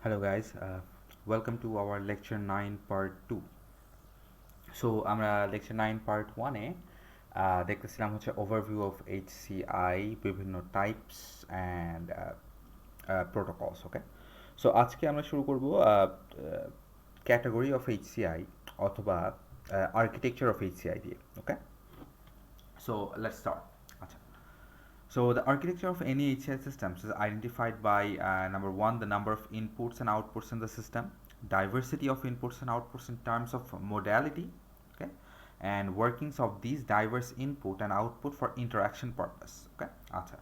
Hello guys, welcome to our lecture 9 part 2. So আমরা lecture 9 part 1 এ দেখতেছিলাম হচ্ছে overview of HCI, বিভিন্ন types and protocols, okay? So আজকে আমরা শুরু করব category of HCI অথবা architecture of HCI দিয়ে, okay? So let's start. আচ্ছা। So the architecture of any HCI systems is identified by number one, the number of inputs and outputs in the system, diversity of inputs and outputs in terms of modality, okay, and workings of these diverse input and output for interaction purpose, okay. আচ্ছা,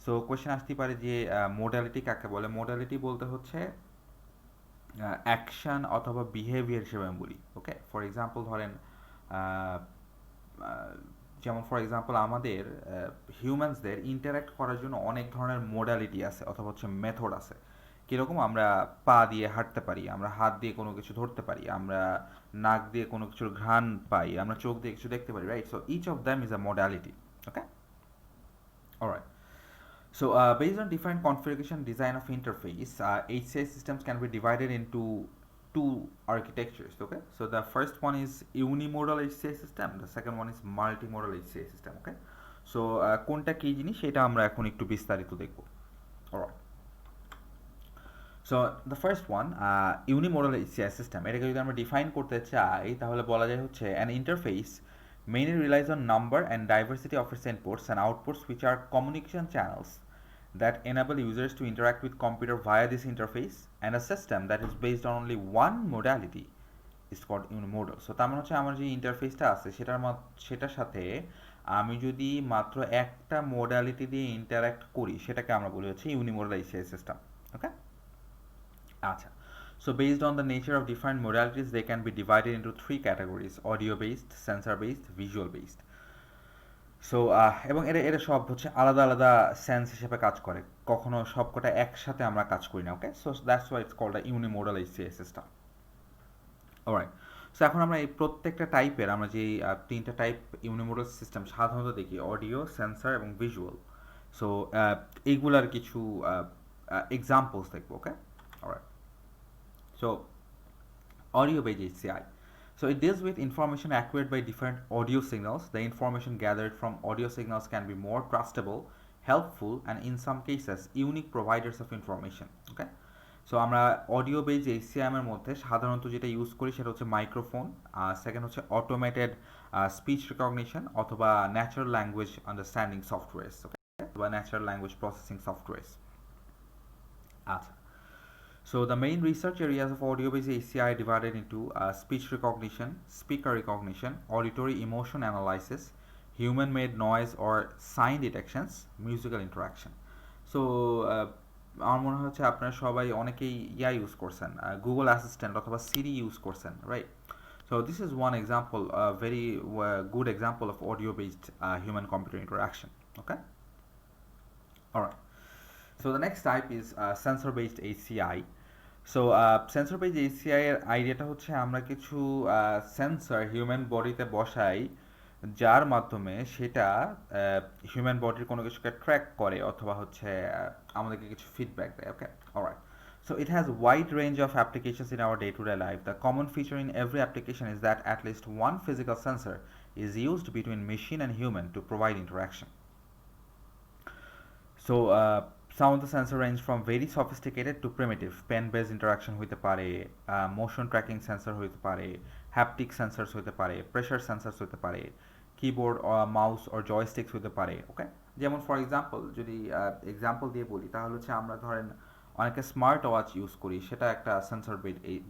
so question আসতে পারে যে modality কাকে বলে? modality বলতে হচ্ছে action অথবা behaviour হিসেবে আমি বলি, ওকে। ফর এক্সাম্পল ধরেন যেমন ফর এক্সাম্পল আমাদের হিউম্যানসদের ইন্টারাক্ট করার জন্য অনেক ধরনের মোডালিটি আছে অথবা হচ্ছে মেথড আছে। কীরকম? আমরা পা দিয়ে হাঁটতে পারি, আমরা হাত দিয়ে কোনো কিছু ধরতে পারি, আমরা নাক দিয়ে কোনো কিছুর ঘ্রাণ পাই, আমরা চোখ দিয়ে কিছু দেখতে পারি, right? So each of them is a modality, okay, alright. So, based on different configuration design of interface, HCI systems can be divided into two architectures. Okay, so the first one is unimodal HCI system, the second one is multimodal HCI system. Okay, so কোনটা কি জিনিস সেটা আমরা এখন একটু বিস্তারিত দেখব. Alright. So the first one, unimodal HCI system, এটাকে যদি আমরা ডিফাইন করতে চাই তাহলে বলা যায় হচ্ছে an interface mainly relies on number and diversity of its inputs and outputs, which are communication channels that enable users to interact with computer via this interface, and a system that is based on only one modality is called unimodal. So তার মানে হচ্ছে আমার যে ইন্টারফেসটা আছে সেটার সাথে আমি যদি মাত্র একটা মোডালিটি দিয়ে ইন্টারাক্ট করি সেটাকে আমরা বলি হচ্ছে ইউনিমোডাল HCI সিস্টেম, ওকে। আচ্ছা, so based on the nature of different modalities, they can be divided into three categories: audio based, sensor based, visual based. So এবং এটা সব হচ্ছে আলাদা আলাদা সেন্স হিসেবে কাজ করে, কখনো সবকটা একসাথে আমরা কাজ করি না, okay. So that's why it's called a unimodal HCI system, alright. So এখন আমরা এই প্রত্যেকটা টাইপের আমরা যে তিনটা টাইপ ইউনিমোডাল সিস্টেম সাধারণত দেখি, অডিও, সেন্সর এবং ভিজুয়াল। সো এইগুলার কিছু এক্সাম্পলস দেখবো, ওকে, alright. So audio based HCI. So it deals with information acquired by different audio signals. The information gathered from audio signals can be more trustable, helpful, and in some cases unique providers of information. Okay. So আমরা audio base HCI এর মধ্যে সাধারণত যেটা use করি সেটা হচ্ছে microphone, second হচ্ছে automated speech recognition অথবা ন্যাচারাল ল্যাঙ্গুয়েজ আন্ডারস্ট্যান্ডিং সফটওয়্যারস, ওকে, বা ন্যাচারাল ল্যাঙ্গুয়েজ প্রসেসিং সফটওয়্যারস। আচ্ছা, so the main research areas of audio-based HCI are divided into speech recognition, speaker recognition, auditory emotion analysis, human-made noise or sign detections, musical interaction. So আমার মনে হচ্ছে আপনারা সবাই অনেকেই use করছেন, Google assistant অথবা সিরি use করছেন, right? So this is one example, a very good example of audio-based human-computer interaction. Okay. All right. So the next type is sensor-based HCI. So sensor based HCI এর আইডিয়াটা হচ্ছে আমরা কিছু sensor human বডিতে বসাই যার মাধ্যমে সেটা হিউম্যান বডির কোনো কিছুকে ট্র্যাক করে অথবা হচ্ছে আমাদেরকে কিছু ফিডব্যাক দেয়, ওকে, alright. So it has wide range of applications in our day-to-day life. The common feature in every application is that at least one physical sensor is used between machine and human to provide interaction. So some of the sensor range from very sophisticated to primitive. Pen-based interaction হইতে পারে, motion tracking sensor হইতে পারে, haptic sensors হইতে পারে, pressure sensors হইতে পারে, keyboard mouse or joysticks হইতে পারে, ওকে। যেমন ফর এক্সাম্পল যদি এক্সাম্পল দিয়ে বলি তাহলে হচ্ছে আমরা ধরেন অনেকে স্মার্ট ওয়াচ ইউজ করি, সেটা একটা সেন্সর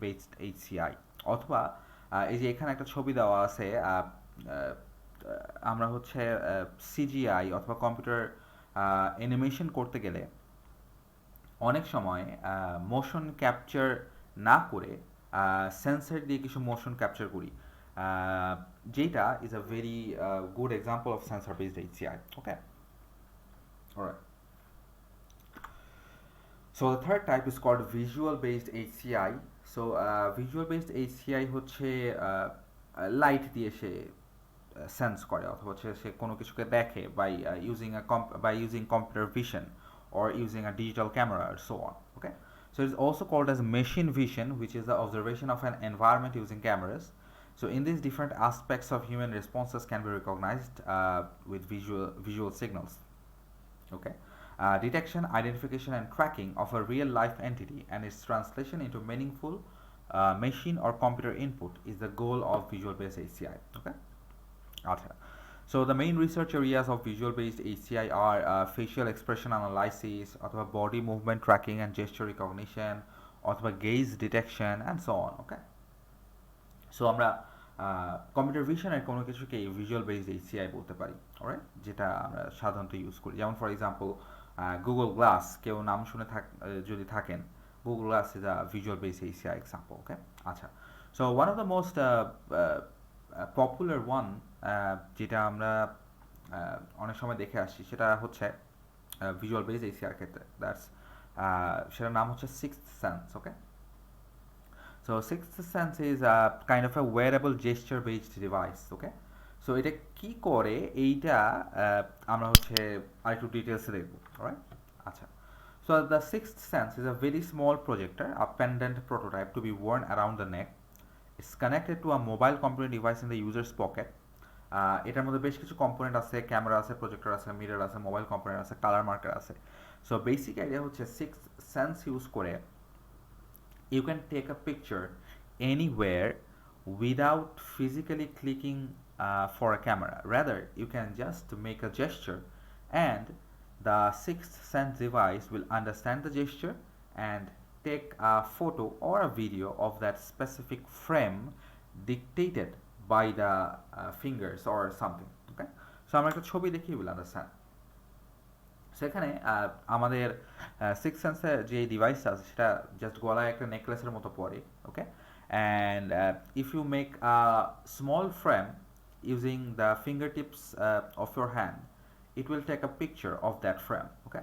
বেসড HCI। অথবা এই যে এখানে একটা ছবি দেওয়া আছে, আমরা হচ্ছে CGI অথবা কম্পিউটার অ্যানিমেশন করতে গেলে অনেক সময় মোশন ক্যাপচার না করে সেন্সর দিয়ে কিছু মোশন ক্যাপচার করি, যেটা is a very good example of sensor based HCI, okay, alright. So the third type is called visual based HCI. So visual based HCI হচ্ছে লাইট দিয়ে সে সেন্স করে অথবা হচ্ছে সে কোনো কিছুকে দেখে by using computer vision or using a digital camera or so on, okay. So it's also called as machine vision, which is the observation of an environment using cameras. So in these different aspects of human responses can be recognized with visual signals. Okay. Detection, identification, and tracking of a real life entity and its translation into meaningful machine or computer input is the goal of visual based HCI. Okay. আচ্ছা, so the main research areas of visual based HCI are facial expression analysis অথবা body movement tracking and gesture recognition অথবা gaze detection and so on. Okay. So আমরা computer ভিশনের কোনো কিছুকে visual based এইচসিআই বলতে পারি, alright, যেটা আমরা সাধারণত ইউজ করি। যেমন ফর এক্সাম্পল গুগল গ্লাস, কেউ নাম শুনে যদি থাকেন, Google glass is a visual based HCI example. Okay, আচ্ছা, so one of the most popular one যেটা আমরা অনেক সময় দেখে আসছি সেটা হচ্ছে ভিজুয়াল বেসড এইচসিআর ক্ষেত্রে, দ্যাটস সেটার নাম হচ্ছে sixth sense. Okay, so sixth sense is a kind of a wearable gesture based device. Okay, so এটা কি করে এইটা আমরা হচ্ছে আরেকটু ডিটেইলসে দেখব। অলরাইট, আচ্ছা, so the sixth sense is a very small projector, a pendant prototype to be worn around the neck. It's connected to a mobile computer device in the user's pocket. এটার মধ্যে বেশ কিছু কম্পোনেন্ট আছে, camera আছে, projector আছে, mirror আছে, mobile component আছে, colour marker আছে। সো বেসিক আইডিয়া হচ্ছে সিক্সথ সেন্স ইউজ করে you can take a picture anywhere without physically clicking for a camera. Rather, you can just make a gesture and the sixth sense device will understand the gesture and take a photo or a video of that specific frame dictated by the fingers or something. Okay, so আমরা একটা ছবি দেখি, will understand. সেখানে আমাদের six সেন্সের যে ডিভাইসটা আছে সেটা জাস্ট গলায় একটা নেকলেসের মতো পড়ে। Okay, and if you make a small frame using the finger tips of your hand, it will take a picture of that frame. Okay,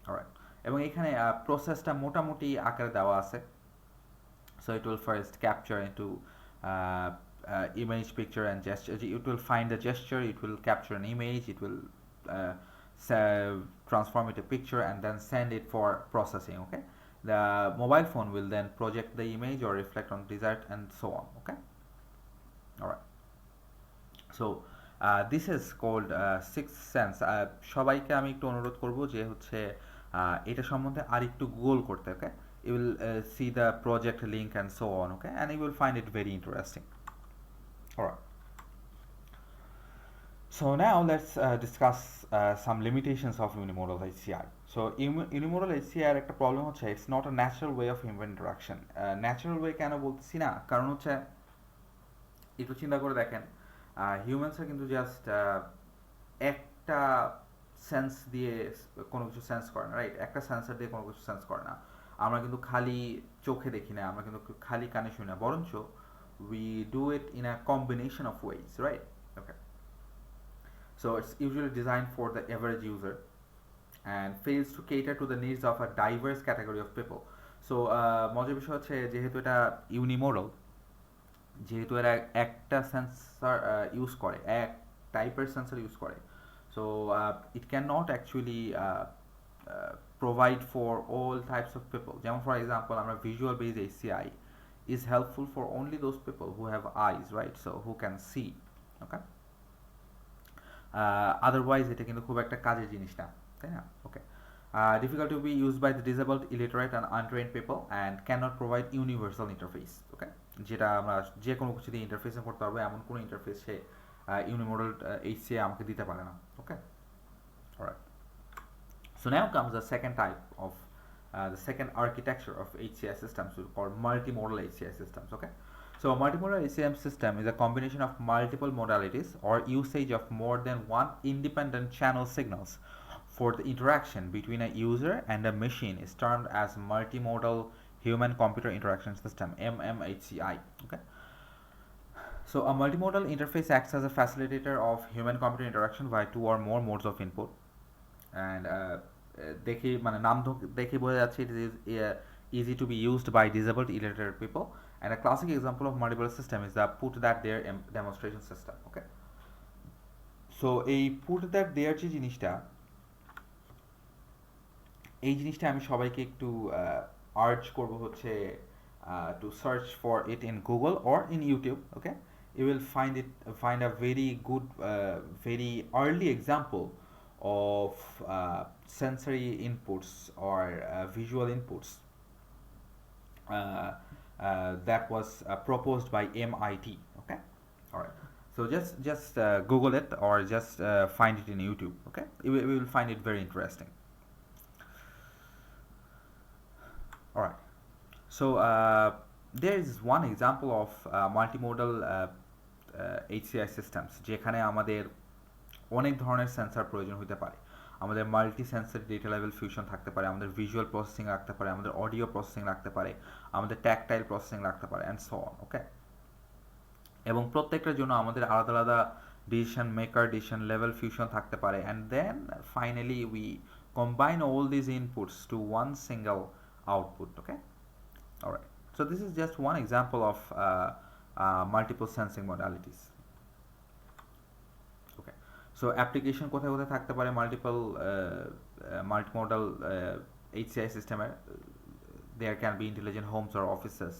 alright, এবং এখানে প্রসেসটা মোটামুটি আকারে দেওয়া আছে। So it will first capture into image, picture and gesture. It will find the gesture, it will capture an image, it will transform it to picture and then send it for processing. Okay, the mobile phone will then project the image or reflect on desired and so on. Okay, all right, so this is called sixth sense. সবাইকে আমি একটু অনুরোধ করব যে হচ্ছে এটা সম্বন্ধে আরেকটু গুগল করতে। ওকে, you will see the project link and so on. Okay, and you will find it very interesting. All right, so now let's discuss some limitations of unimodal HCI. So unimodal HCI এর একটা problem হচ্ছে it's not a natural way of human interaction. Natural way কেন বলতেছি না, কারণ হচ্ছে একটু চিন্তা করে দেখেন, হিউম্যানসরা কিন্তু জাস্ট একটা সেন্স দিয়ে কোনো কিছু সেন্স করে না, রাইট? একটা সেন্সার দিয়ে কোনো কিছু সেন্স করে না। আমরা কিন্তু খালি চোখে দেখি না, আমরা কিন্তু খালি কানে শুনি না, বরঞ্চ we do it in a combination of ways, right? Okay, so it's usually designed for the average user and fails to cater to the needs of a diverse category of people. So মজার বিষয় হচ্ছে যেহেতু এটা ইউনিমোডাল, যেহেতু এরা একটা sensor use করে, এক টাইপের সেন্সর ইউজ করে, so it can not actually provide for all types of people. যেমন ফর এক্সাম্পল আমরা visual based HCI is helpful for only those people who have eyes, right? So who can see. Okay, otherwise এটা কিন্তু খুব একটা কাজের জিনিস না, তাই না? ওকে, difficult to be used by the disabled, illiterate and untrained people and cannot provide universal interface. Okay, যেটা আমরা যে কোনো কিছু দিয়ে ইন্টারফেসিং করতে পারবো এমন কোনো ইন্টারফেস সে ইউনিমোডাল HCI আমাকে দিতে পারে না। ওকে, alright, so now comes the second type of the second architecture of HCI systems called multimodal HCI systems. Okay, so a multimodal HCI system is a combination of multiple modalities or usage of more than one independent channel signals for the interaction between a user and a machine is termed as multimodal human computer interaction system, MMHCI. Okay, so a multimodal interface acts as a facilitator of human computer interaction via two or more modes of input and দেখি মানে নাম দেখে বোঝা যাচ্ছে it is easy to be used by disabled, illiterate people, and a classic example of multimodal system is the put that there demonstration system. Okay, so এই put that there যে জিনিসটা এই জিনিসটা আমি সবাইকে একটু আর্জ করব হচ্ছে to search for it in Google or in YouTube. Okay, you will find a very good very early example of sensory inputs or visual inputs uh, that was proposed by MIT. Okay, all right. So just Google it or just find it in YouTube. Okay, you will find it very interesting. All right. So there is one example of multimodal HCI systems যেখানে আমাদের অনেক ধরনের sensor প্রয়োজন হতে পারে। আমাদের multi sensor data level fusion থাকতে পারে, আমাদের ভিজুয়াল প্রসেসিং রাখতে পারে, আমাদের অডিও প্রসেসিং রাখতে পারে, আমাদের ট্যাকটাইল প্রসেসিং রাখতে পারে অ্যান্ড সো অন। ওকে, এবং প্রত্যেকটার জন্য আমাদের আলাদা আলাদা decision maker decision level fusion থাকতে পারে, and then finally we combine all these inputs to one single output. Okay, all right. So this is just one example of multiple sensing modalities. Okay. So application কোথায় কোথায় থাকতে পারে multimodal HCI system এর? There can be intelligent homes or offices.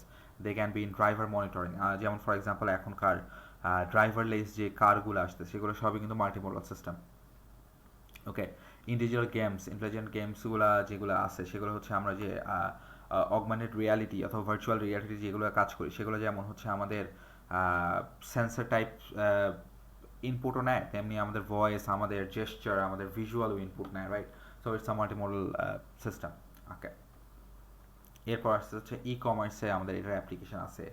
They can be in driver monitoring. যেমন for example এখনকার driverless যে কারগুলো আসছে সেগুলো সবই কিন্তু মাল্টিমোডাল সিস্টেম। ওকে, ইন্টেলিজেন্ট গেমসগুলো যেগুলো আছে সেগুলো হচ্ছে আমরা যে অগমেন্টেড রিয়ালিটি অথবা ভার্চুয়াল রিয়ালিটি যেগুলো কাজ করি সেগুলো যেমন হচ্ছে আমাদের সেন্সর টাইপ ইনপুটও নেয়, তেমনি আমাদের ভয়েস, আমাদের জেস্চার, আমাদের ভিজুয়ালও ইনপুট নেয়, right? So it's a multimodal system. Okay, এরপর আসতে হচ্ছে ই কমার্সে আমাদের এটার অ্যাপ্লিকেশন আছে,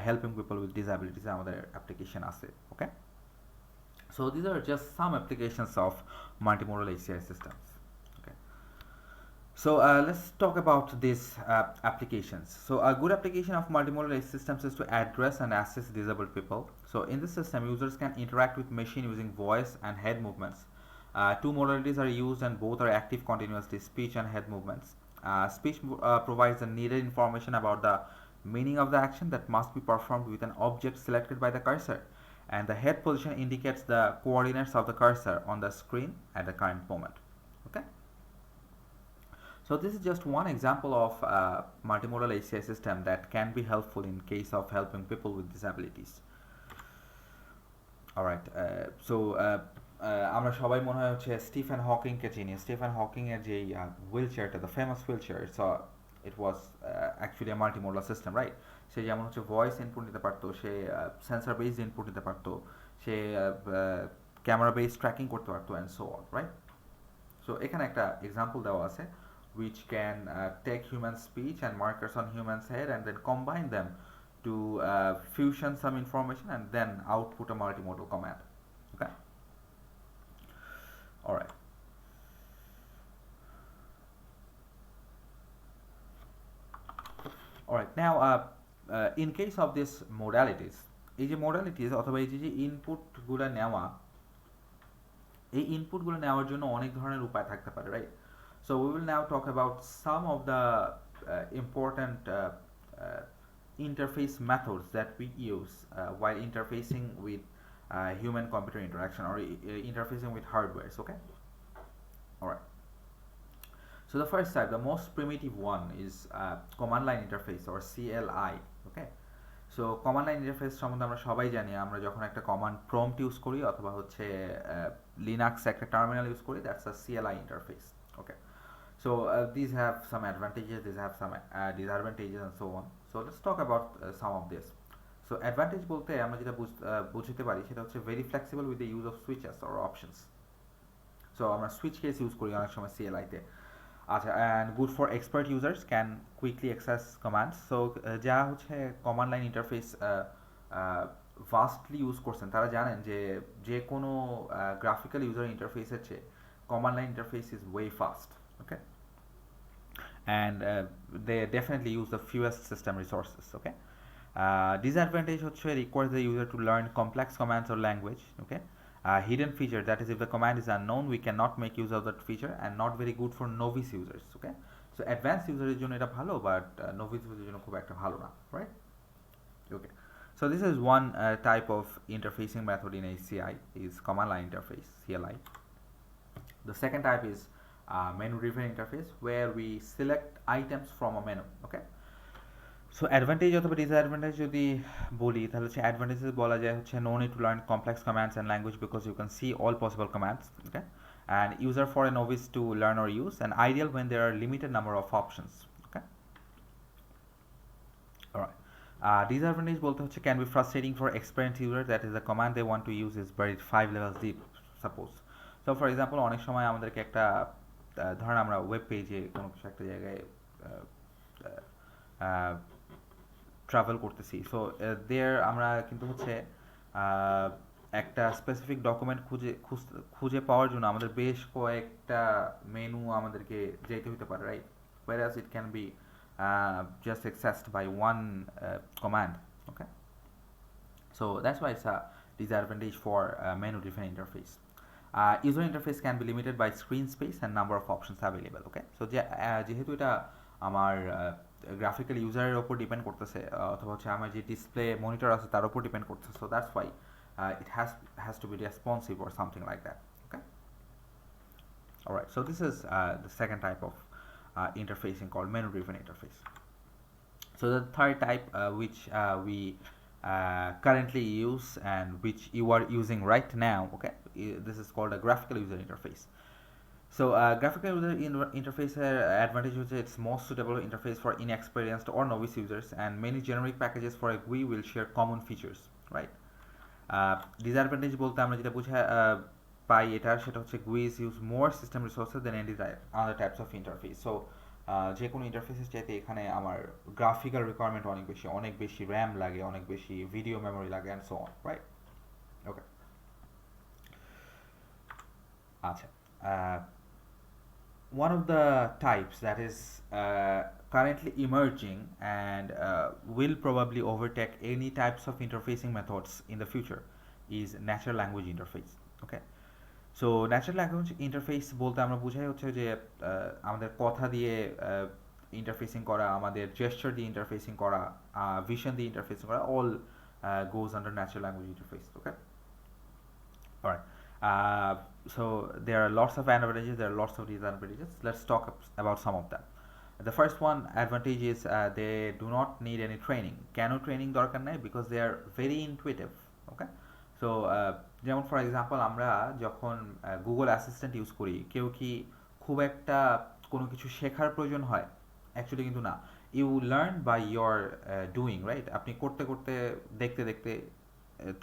হেল্পিং পিপল উইথ ডিসাবিলিটিসে আমাদের অ্যাপ্লিকেশন আছে। ওকে, so these are just some applications of multimodal HCI systems. Okay, so let's talk about these applications. So a good application of multimodal HCI systems is to address and assist disabled people. So in this system, users can interact with machine using voice and head movements. Two modalities are used and both are active continuously, speech and head movements. Speech provides the needed information about the meaning of the action that must be performed with an object selected by the cursor, and the head position indicates the coordinates of the cursor on the screen at the current moment. Okay, so this is just one example of multimodal HCI system that can be helpful in case of helping people with disabilities. Alright, so আমরা সবাই মনে হয় হচ্ছে Stephen হকিংকে চিনি। Stephen Hawking এর যে wheel চেয়ারটা, the famous wheel chair, it was actually a multimodal system, right? Say যেমন হচ্ছে ভয়েস ইনপুট নিতে পারতো, সে সেন্সর বেসড ইনপুট নিতে পারতো, সে ক্যামেরা বেসড ট্র্যাকিং করতে পারতো and so on, right? So এখানে একটা এক্সাম্পল দেওয়া আছে which can take human speech and markers on human's head and then combine them to fusion some information and then output a multimodal command. Okay, all right. All right, now in case of this modalities, এই যে modalities অথবা এই যে ইনপুটগুলো নেওয়া, এই ইনপুটগুলো নেওয়ার জন্য অনেক ধরনের উপায় থাকতে পারে, right? So we will now talk about some of the important interface methods that we use while interfacing with human computer interaction or interfacing with hardwares. Okay, all right. So the first type, the most primitive one, is command line interface or CLI. Okay, so command line interface সম্বন্ধে আমরা সবাই জানি। আমরা যখন একটা command prompt use করি অথবা হচ্ছে লিনাক্স একটা টার্মিনাল ইউজ করি, that's a CLI interface. Okay, so these have some advantages, these have some disadvantages and so on. So let's talk about some of this. So advantage বলতে আমরা যেটা বুঝতে পারি সেটা হচ্ছে very flexible with the use of switches or options. So আমরা switch case use করি অনেক সময় CLI তে। আচ্ছা, and good for expert users can quickly access commands. So যারা হচ্ছে command line interface vastly use করছেন তারা জানেন যে যে কোনো গ্রাফিক্যাল ইউজার ইন্টারফেসের চেয়ে command line interface is way fast. Okay, and they definitely use the fewest system resources. Okay, disadvantage হচ্ছে requires the user to learn complex commands or language. Okay, hidden feature, that is if the command is unknown we cannot make use of that feature, and not very good for novice users. Okay, so advanced user জন্য এটা ভালো, but novice user জন্য খুব একটা ভালো না, right? Okay, so this is one type of interfacing method in HCI, is command line interface, CLI. The second type is menu driven interface where we select items from a menu. Okay. So advantage অথবা disadvantage যদি বলি তাহলে হচ্ছে advantages বলা যায় হচ্ছে no need to learn complex commands and language because you can see all possible commands okay and user for a novice to learn or use and ideal when there are limited number of options. Okay. Alright. Disadvantage বলতে হচ্ছে can be frustrating for experienced user that is the command they want to use is buried 5 levels deep suppose. So for example অনেক সময় আমাদেরকে একটা ধরেন আমরা web পেজে কোনো কিছু একটা জায়গায় ট্রাভেল করতেছি সো দেয়ার আমরা কিন্তু হচ্ছে একটা স্পেসিফিক ডকুমেন্ট খুঁজে পাওয়ার জন্য আমাদের বেশ কয়েকটা মেনু আমাদেরকে যেতে হতে পারে right whereas it can be just accessed by one command. Okay, so that's why it's a disadvantage for menu driven interface. User interface can be limited by screen space and number of options available. Okay, so যেহেতু এটা আমার graphical ইউজারের ওপর depend করতেছে অথবা হচ্ছে আমার যে display monitor আছে তার উপর ডিপেন্ড করতেছে so that's Y it has to be responsive or something like that. Okay, alright, so this is the second type of interfacing called menu driven interface. So the third type which we currently use and which you are using right now, okay, this is called a graphical user interface. So graphical user interface advantage is it's most suitable interface for inexperienced or novice users and many generic packages for a GUI will share common features, right? Disadvantage বলতে আমরা যেটা পাই এটার সেটা হচ্ছে GUIs use more system resources than any other types of interface. So যে কোনো ইন্টারফেসের চাইতে এখানে আমার গ্রাফিক্যাল রিকোয়ারমেন্ট অনেক বেশি র্যাম লাগে অনেক বেশি ভিডিও মেমোরি লাগে and so on right okay আচ্ছা one of the types that is currently emerging and will probably overtake any types of interfacing methods in the future is natural language interface. Okay, so natural language interface বলতে আমরা বুঝাই হচ্ছে যে আমাদের কথা দিয়ে interfacing করা আমাদের জেস্চার দিয়ে ইন্টারফেসিং করা ভিশন দিয়ে ইন্টারফেসিং করা all goes under natural language interface okay alright so there are lots of advantages there are lots of disadvantages let's talk about some of them. The first one advantage is they do not need any training কেন training দরকার নাই because they are very intuitive. Okay, so যেমন for example আমরা যখন Google assistant use করি কেউ কি খুব একটা কোনো কিছু শেখার প্রয়োজন হয় অ্যাকচুয়ালি কিন্তু না you learn by your doing right আপনি করতে করতে দেখতে দেখতে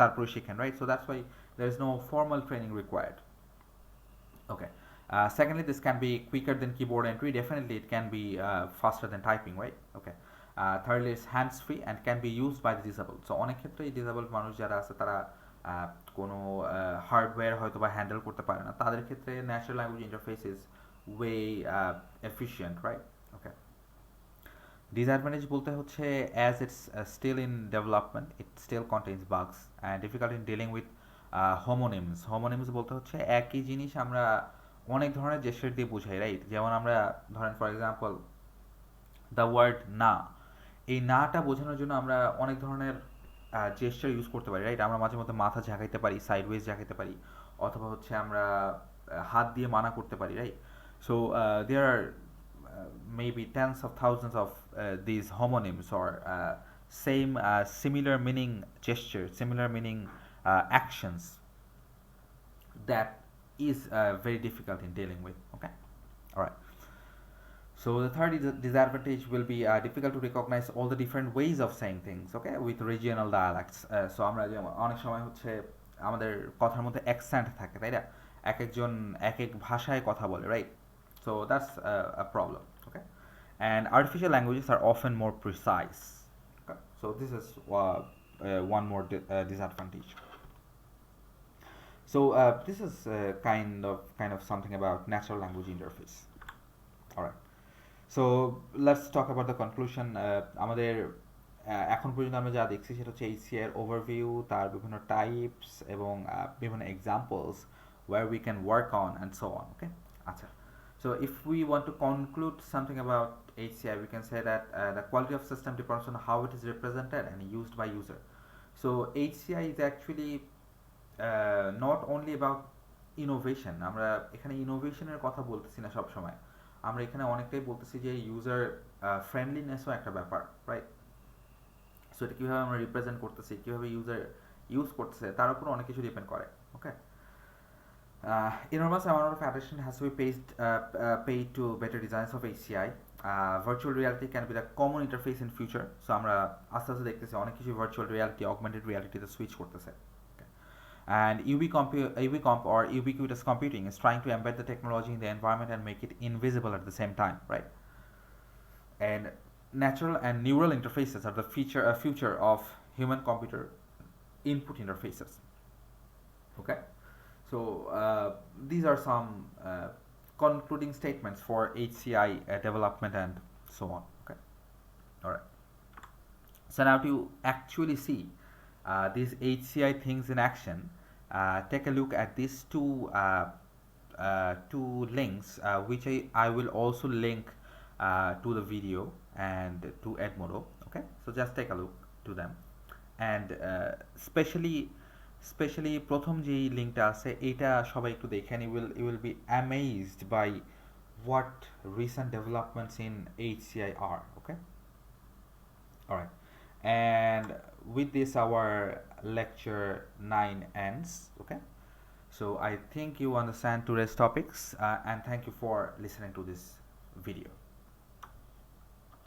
তারপরে শেখেন right so that's why there is no formal training required. Okay, secondly this can be quicker than keyboard entry definitely it can be faster than typing right. Okay, thirdly it's hands free and can be used by the disabled. So অনেক ক্ষেত্রে disabled মানুষ যারা আছে তারা কোনো hardware হয়তো বা handle করতে পারে না তাদের ক্ষেত্রে natural language interface is way efficient right okay disadvantage বলতে হচ্ছে as it's still in development it still contains bugs and difficult in dealing with homonyms বলতে হচ্ছে একই জিনিস আমরা অনেক ধরনের জেস্টার দিয়ে বুঝাই রাইট যেমন আমরা ধরেন ফর এক্সাম্পল দ্য ওয়ার্ড না এই নাটা বোঝানোর জন্য আমরা অনেক ধরনের জেস্টার ইউজ করতে পারি রাইট আমরা মাঝে মধ্যে মাথা ঝাঁকাইতে পারি সাইডওয়েজ ঝাঁকাইতে পারি অথবা হচ্ছে আমরা হাত দিয়ে মানা করতে পারি right so there are maybe tens of thousands of these homonyms or similar meaning gestures similar meaning actions that is very difficult in dealing with. Okay, all right. So the third disadvantage will be difficult to recognize all the different ways of saying things, okay, with regional dialects. So আমরা যেমন অনেক সময় হচ্ছে আমাদের কথার মধ্যে accent থাকে তাই না এক একজন এক এক ভাষায় কথা বলে right so that's a problem. Okay, and artificial languages are often more precise. Okay, so this is one more disadvantage. So this is kind of something about natural language interface. All right, so let's talk about the conclusion. আমাদের এখন পর্যন্ত আমরা যা দেখছি সেটা হচ্ছে HCI এর overview তার বিভিন্ন টাইপস এবং বিভিন্ন examples where we can work on and so on. Okay, আচ্ছা so if we want to conclude something about HCI we can say that the quality of system depends on how it is represented and used by user. So HCI is actually not only about innovation, আমরা এখানে ইনোভেশনের কথা বলতেছি না সব সময়, আমরা এখানে অনেকটাই বলতেছি যে ইউজার ফ্রেন্ডলিনেসও একটা ব্যাপার, রাইট? সো এটা কীভাবে আমরা রিপ্রেজেন্ট করতেছি, কীভাবে ইউজার ইউজ করতেছে, তার উপর অনেক কিছু ডিপেন্ড করে। ওকে, enormous amount of attention has to be paid to better designs of HCI. Virtual reality can be the common interface in future. So আমরা আস্তে আস্তে দেখতেছি অনেক কিছু ভার্চুয়াল রিয়ালিটি, অগমেন্টেড রিয়ালিটিতে সুইচ করতেছে। And UBComp or ubiquitous computing is trying to embed the technology in the environment and make it invisible at the same time, right? And natural and neural interfaces are the future of human-computer input interfaces. Okay, so these are some concluding statements for HCI development and so on. Okay, all right. So now to actually see these HCI things in action, take a look at these two links, which I will also link to the video and to Edmodo. Okay, so just take a look to them, and specially প্রথম যেই লিঙ্কটা আছে এইটা সবাই একটু দেখেন, you will be amazed by what recent developments in HCI are. Okay, all right, and with this our lecture 9 ends. Okay, so I think you understand today's topics, and thank you for listening to this video.